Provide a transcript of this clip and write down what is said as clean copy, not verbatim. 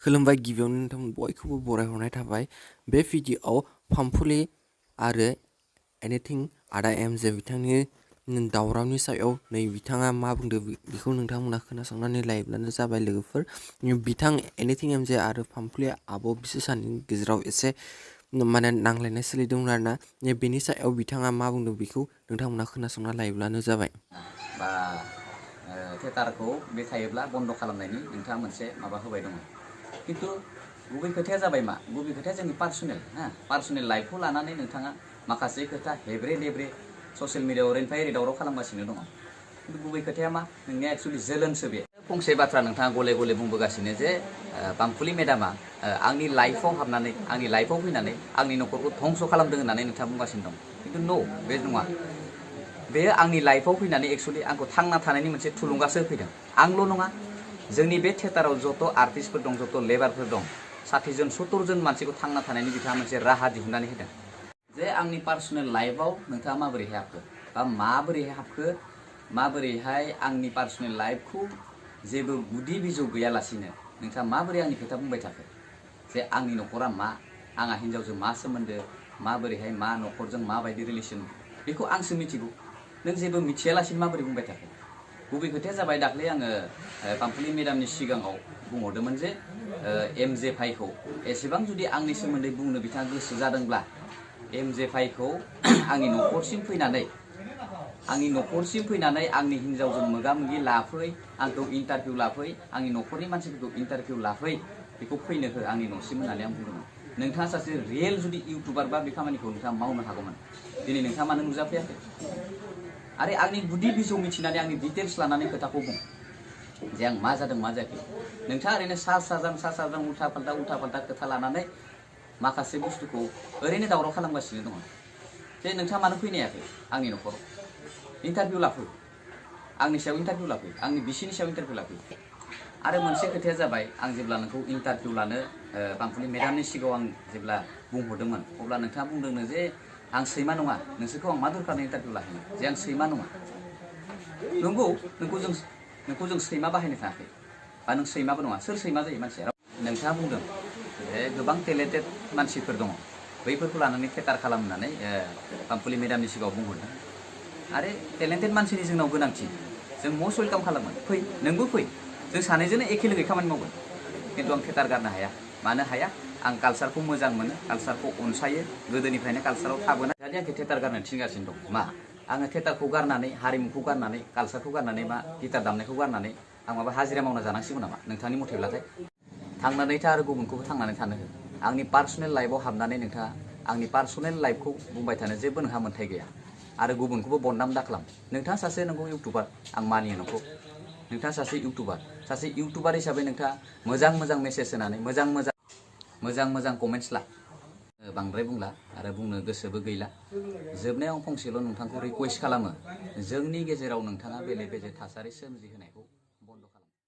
खुलुमबाय गिबियावनो नोंथांमोन बयखौबो बरायहरनाय थाबाय बे भिडिअ'आव पामपुलि आरो एनिथिं आदा एमजे बिथांनि दावरावनि सायाव नै बिथाङा मा बुंदों बेखौ नोंथांमोना खोनासंनानै लायोब्लानो जाबाय लोगोफोर। बिथां एनिथिं एमजे आरो पामपुलि आब' बिसोर सानैनि गेजेराव एसे माने नांलायनाय सोलिदोंमोन आरोना बेनि सायाव बिथाङा मा बुंदों बेखौ नोंथांमोना खोनासंना लायोब्लानो जाबाय। बा थियेटारखौ देखायोब्ला बन्द खालामनायनि नोंथाङा मोनसे माबा होबाय दङ। किन्तु गुबै खोथाया जाबाय मा? गुबै खोथाया जोंनि पार्सनेल लाइफखौ लानानै नोंथाङा माखासे खोथा हेब्रे देब्रे ससियेल मिडियाआव ओरैनिफ्राय ओरै दावराव खालामगासिनो दङ। किन्तु गुबै खोथाया मा? नोंनिया एक्सुवेलि जोलोनसो बे। फंसे बाथ्रा नोंथाङा गले गले बुंबोगासिनो जे पामपुलि मेडामा आंनि लाइफआव हाबनानै आंनि लाइफआव फैनानै आंनि न'खरखौ धंस खालामदों होननानै नोंथाङा बुंगासिनो दं। किन्तु न' बे नङा। बेयो आंनि लाइफआव फैनानै एक्सुवेलि आंखौ थांना थानायनि मोनसे थुलुंगासो होफैदों। आंल' नङा, जोंनि बे थियेटाराव जत' आर्टिस्टफोर दं, जत' लेबारफोर दं, 60 जन 70 जन मानसिखौ थांना थानायनि बिथाङा मोनसे राहा दिहुननानै होदों। जे आंनि पार्सनेल लाइफआव नोंथाङा माबोरैहाय हाबखो बा माबोरैहाय हाबखो, माबोरैहाय आंनि पार्सनेल लाइफखौ जेबो गुदि बिजौ गैयालासिनो नोंथाङा माबोरै आंनि खोथा बुंबाय थाखो? जे आंनि न'खरा मा, आंहा हिन्जावजों मा सोमोन्दो, माबोरैहाय मा न'खरजों माबायदि रिलेसन, बेखौ आंसो मिथिगौ। नों जेबो मिथियालासिनो माबोरै बुंबाय थाखो? गुबै खोथाया जाबाय दाख्लै आङो पामपुलि मेडामनि सिगाङाव बुंहरदोंमोन जे एमजे भाइखौ एसेबां जुदि आंनि सोमोन्दै बुंनो बिथाङा गोसो जादोंब्ला एमजे भाइखौ आंनि न'खरसिम फैनानै आंनि हिन्जावजों मोगा मोगि लाफै, आंखौ इन्टारभिउ लाफै, आंनि न'खरनि मानसिफोरखौ इन्टारभिउ लाफै, बेखौ फैनो हो आंनि न'सिम होननानै आं बुंदोंमोन। नोंथाङा सासे रियेल जुदि इउटुबार बा बे खामानिखौ नोंथाङा मावनो हागौमोन। दिनै नोंथाङा मानो नुजाफैयाखै? आरो आंनि गुदि बिजौ मिथिनानै आंनि डिटेल्स लानानै खोथाखौ बुं जे आं मा जादों मा जायाखै। नोंथाङा ओरैनो सा साज्रां उल्था फाल्था खोथा लानानै माखासे बुस्थुखौ ओरैनो दावराव खालामगासिनो दङ। जे नोंथाङा मानो फैनो हायाखै आंनि न'खराव? इन्टारभिउ लाफै, आंनि सायाव इन्टारभिउ लाफै, आंनि बिसिनि सायाव इन्टारभिउ लाफै। आरो मोनसे खोथाया जाबाय, आं जेब्ला नोंखौ इन्टारभिउ लानो पामपुलि मेडामनि सिगाङाव आं जेब्ला बुंहरदोंमोन, अब्ला नोंथाङा बुंदोंनो जे आं सैमा नङा, नोंसोरखौ आं मा दरखारनि इन्टारभिउ लाहैनो, जे आं सैमा नङा। नंगौ, नोंखौ जों सैमा बाहायनो थाङाखै, बा नों सैमाबो नङा। सोर सैमा जायो मानसिया? नोंथाङा बुंदों जे गोबां टेलेन्टेड मानसिफोर दङ, बैफोरखौ लानानै थियेटार खालामनानै पामपुलि मेडामनि सिगाङाव बुंहरदों। आरो टेलेन्टेड मानसिनि जोंनाव गोनांथि, जों मस्ट वेलकाम खालामो। फै, नोंबो फै, जों सानैजोंनो एखे लोगोयै खामानि मावगोन। किन्तु आं थियेटार गारनो हाया। मानो हाया? आं कालसारखौ मोजां मोनो, कालसारखौ अनसायो, गोदोनिफ्रायनो कालसाराव थाबोनाय। दानि आंखौ थियेटार गारनो थिनगासिनो दं। मा? आङो थियेटारखौ गारनानै, हारिमुखौ गारनानै, कालसारखौ गारनानै, मा गिटार दामनायखौ गारनानै आं माबा हाजिरा मावना जानांसिगौ नामा नोंथांनि मथेब्लाथाय? थांनानै था आरो गुबुनखौबो थांनानै थानो हो। आंनि पार्सनेल लाइफआव हाबनानै नोंथाङा आंनि पार्सनेल लाइफखौ बुंबाय थानो जेबो नोंहा मोन्थाय गैया। आरो गुबुनखौबो बदनाम दाखालाम। नोंथाङा सासे नंगौ इउटुबार, आं मानियो नोंखौ। नोंथाङा सासे इउटुबार हिसाबै नोंथाङा मोजां मेसेज होनानै मोजां कमेन्टस ला। बांद्राय बुंला आरो बुंनो गोसोबो गैला। जोबनायाव फंसेल' नोंथांखौ रिकुवेस्ट खालामो, जोंनि गेजेराव नोंथाङा बेले बेजे थासारि सोमजिहोनायखौ